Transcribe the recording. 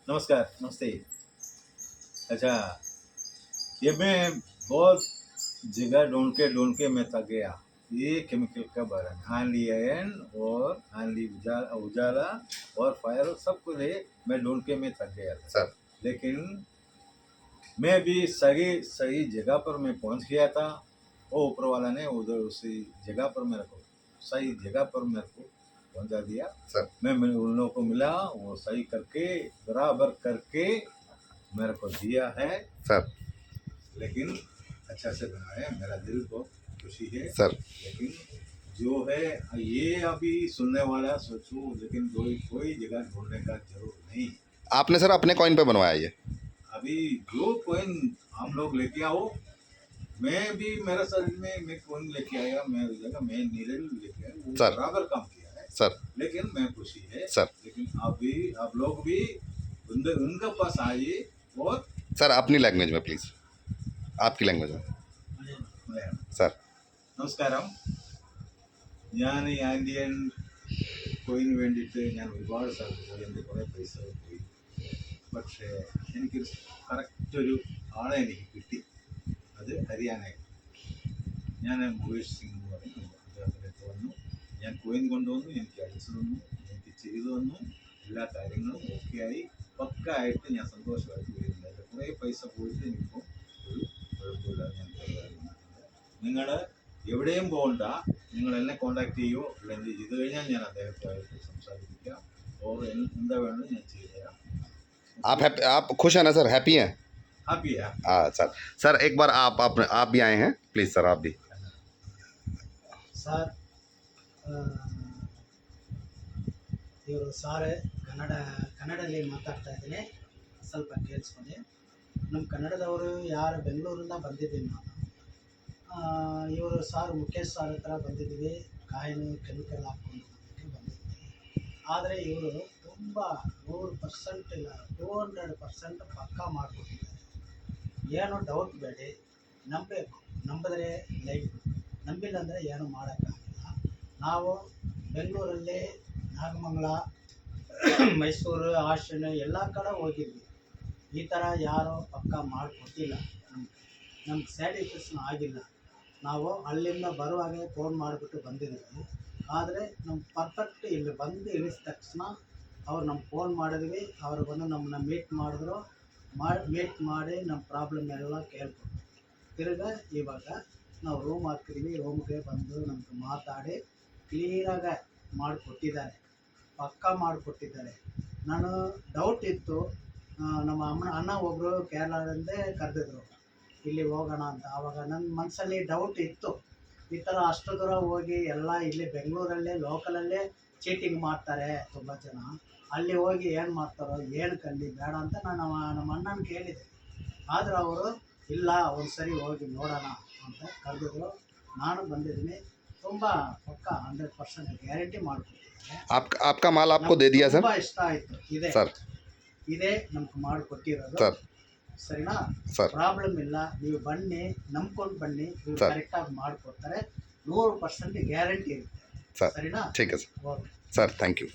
नमस्कार, नमस्ते। अच्छा, ये मैं बहुत जगह ढूँढ के मैं थक गया। ये केमिकल का बरन आंधी आयन और आंधी उजाला और फायर सबको ले मैं ढूँढ के मैं थक गया था। सर लेकिन मैं भी सही सही जगह पर मैं पहुँच गया था। वो ऊपर वाला ने उधर उसी जगह पर मेरे को सही जगह पर मेरे को पहुँचा दिया। सर मैं उन लोगों को मिला, वो सही करके बराबर करके मेरे को दिया है। सर लेकिन अच्छा से बना है, मेरा दिल बहुत खुशी है। सर लेकिन जो है ये अभी सुनने वाला सोचूं, लेकिन कोई कोई जगह ढूंढने का जरूर नहीं। आपने सर अपने कॉइन पे बनवाया ये? अभी जो कोइन हम लोग लेके आओ, मैं भी मेरा शरीर में मैं कोइन लेके आया, मैं जगह मैं नीले लेके आया, वो सर बराबर काम किया है। सर लेकिन मैं खुशी है। सर लेकिन आप लोग भी उनके पास आइए और सर अपनी लैंग्वेज में प्लीज़, आपकी लैंग्वेज में सर। നമസ്കാരം. ഞാൻ ഈ ആൻഡിയൻ കോയിന് വേണ്ടിയിട്ട് ഞാൻ ഒരുപാട് സ്ഥലത്ത് പോയി, എൻ്റെ കുറേ പൈസ പോയി. പക്ഷേ എനിക്ക് കറക്റ്റൊരു ആളെ എനിക്ക് കിട്ടി. അത് ഹരിയാനയിൽ. ഞാൻ മുകേഷ് സിംഗ് എന്ന് പറയും. അദ്ദേഹത്തിൻ്റെ അടുത്ത് വന്നു, ഞാൻ കോയിൻ കൊണ്ടുവന്നു, എനിക്ക് അടിച്ചു തന്നു, എനിക്ക് ചെയ്തു തന്നു, എല്ലാ കാര്യങ്ങളും ഓക്കെ ആയി, പക്ക ആയിട്ട് ഞാൻ സന്തോഷമായിട്ട് വരുന്നില്ല. കുറേ പൈസ പോയിട്ട് എനിക്കിപ്പോൾ ഒരു കുഴപ്പമില്ലാതെ ഞാൻ പോകുമായിരുന്നു. നിങ്ങൾ എവിടെയും പോകണ്ട, നിങ്ങൾ എന്നെ കോൺടാക്ട് ചെയ്യോ, അല്ലെങ്കിൽ ഇത് കഴിഞ്ഞാൽ ഞാൻ അദ്ദേഹത്തുമായിട്ട് സംസാരിപ്പിക്കാം. ഓർ എന്താ വേണമെന്ന് ഞാൻ ചെയ്തു തരാം. आप खुश हैं ना सर, हैप्पी हैं? ഹാപ്പി है. हाँ सर। सर एक बार आप भी आए हैं प्लीज़ सर, आप भी। ಸರ್ ಇವರು ಸಾರ್ ಕನ್ನಡದಲ್ಲಿ ಮಾತಾಡ್ತಾ ಇದ್ದೀನಿ, ಸ್ವಲ್ಪ ಕೇಳಿಸ್ಕೊಳ್ಳಿ. ನಮ್ಮ ಕನ್ನಡದವರು ಯಾರು ಬೆಂಗಳೂರಿಂದ ಬಂದಿದ್ದೀನಿ ನಾನು. ಇವರು ಸಾರ್ ಮುಖೇಶ್ ಸಾರ್ ಹತ್ರ ಬಂದಿದ್ದೀವಿ, ಕಾಯಿನ್ ಕೆಮಿಕಲ್ ಹಾಕ್ಕೊಂಡು ಬಂದಿದ್ದೀವಿ. ಆದರೆ ಇವರು ತುಂಬ 100% ಇಲ್ಲ 200% ಪಕ್ಕಾ ಮಾಡಿಕೊಟ್ಟಿದ್ದಾರೆ. ಏನು ಡೌಟ್ ಬೇಡಿ, ನಂಬಬೇಕು. ನಂಬಿದ್ರೆ ಲೈಫ್, ನಂಬಿಲ್ಲ ಅಂದರೆ ಏನು ಮಾಡೋಕ್ಕಾಗಿಲ್ಲ. ನಾವು ಬೆಂಗಳೂರಲ್ಲಿ ನಾಗಮಂಗಲ, ಮೈಸೂರು, ಹಾಸನ ಎಲ್ಲ ಕಡೆ ಹೋಗಿದ್ವಿ. ಈ ಥರ ಯಾರೂ ಪಕ್ಕಾ ಮಾಡಿಕೊಟ್ಟಿಲ್ಲ. ನಮ್ಗೆ ಸ್ಯಾಟಿಸ್ಫ್ಯಾಕ್ಷನ್ ಆಗಿಲ್ಲ. ನಾವು ಅಲ್ಲಿಂದ ಬರುವಾಗೆ ಫೋನ್ ಮಾಡಿಬಿಟ್ಟು ಬಂದಿದ್ದೀವಿ. ಆದರೆ ನಮ್ಗೆ ಪರ್ಫೆಕ್ಟ್ ಇಲ್ಲಿ ಬಂದು ಇಳಿಸಿದ ತಕ್ಷಣ ಅವ್ರು ನಮ್ಗೆ ಫೋನ್ ಮಾಡಿದ್ವಿ, ಅವ್ರು ಬಂದು ನಮ್ಮನ್ನ ಮೀಟ್ ಮಾಡಿದ್ರು. ಮೀಟ್ ಮಾಡಿ ನಮ್ಮ ಪ್ರಾಬ್ಲಮ್ ಎಲ್ಲ ಕೇಳ್ಕೊಟ್ರು. ತಿರ್ಗಿ ಇವಾಗ ನಾವು ರೂಮ್ ಹಾಕಿದ್ವಿ, ರೂಮ್ಗೆ ಬಂದು ನಮ್ಗೆ ಮಾತಾಡಿ ಕ್ಲಿಯರಾಗಿ ಮಾಡಿಕೊಟ್ಟಿದ್ದಾರೆ, ಪಕ್ಕಾ ಮಾಡಿಕೊಟ್ಟಿದ್ದಾರೆ. ನಾನು ಡೌಟ್ ಇತ್ತು, ನಮ್ಮ ಅಣ್ಣ ಒಬ್ಬರು ಕೇರಳದಿಂದ ಕರೆದಿದ್ರು ಇಲ್ಲಿ ಹೋಗೋಣ ಅಂತ. ಆವಾಗ ನನ್ನ ಮನಸ್ಸಲ್ಲಿ ಡೌಟ್ ಇತ್ತು, ಈ ಥರ ಅಷ್ಟು ದೂರ ಹೋಗಿ ಎಲ್ಲ ಇಲ್ಲಿ ಬೆಂಗಳೂರಲ್ಲೇ ಲೋಕಲಲ್ಲೇ ಚೀಟಿಂಗ್ ಮಾಡ್ತಾರೆ ತುಂಬ ಜನ, ಅಲ್ಲಿ ಹೋಗಿ ಏನು ಮಾಡ್ತಾರೋ ಏನು ಕಲ್ಲಿ ಬೇಡ ಅಂತ ನಾನು ನಮ್ಮ ಅಣ್ಣನ ಕೇಳಿದೆ. ಆದರೆ ಅವರು ಇಲ್ಲ ಒಂದು ಸರಿ ಹೋಗಿ ನೋಡೋಣ ಅಂತ ಕರೆದಿದ್ರು. ನಾನು ಬಂದಿದ್ದೀನಿ, ತುಂಬ ಪಕ್ಕ 100% ಗ್ಯಾರಂಟಿ ಮಾಡಿಕೊಟ್ಟಿದ್ದಾರೆ. आपका माल आपको दे दिया सर? ತುಂಬ ಇಷ್ಟ ಆಯಿತು. ಇದೇ ನಮ್ಗೆ ಮಾಡಿಕೊಟ್ಟಿರೋದು. सर ಸರಿನಾ? ಸರ್ ಪ್ರಾಬ್ಲಮ್ ಇಲ್ಲ, ನೀವು ಬನ್ನಿ, ನಂಬ್ಕೊಂಡು ಬನ್ನಿ, ನೀವು ಸರ್. ಕರೆಕ್ಟಾಗಿ ಮಾಡಿಕೊಡ್ತಾರೆ. 100% ಗ್ಯಾರಂಟಿ ಇರುತ್ತೆ. सर ಸರಿನಾ? ठीक है sir. Okay sir thank you.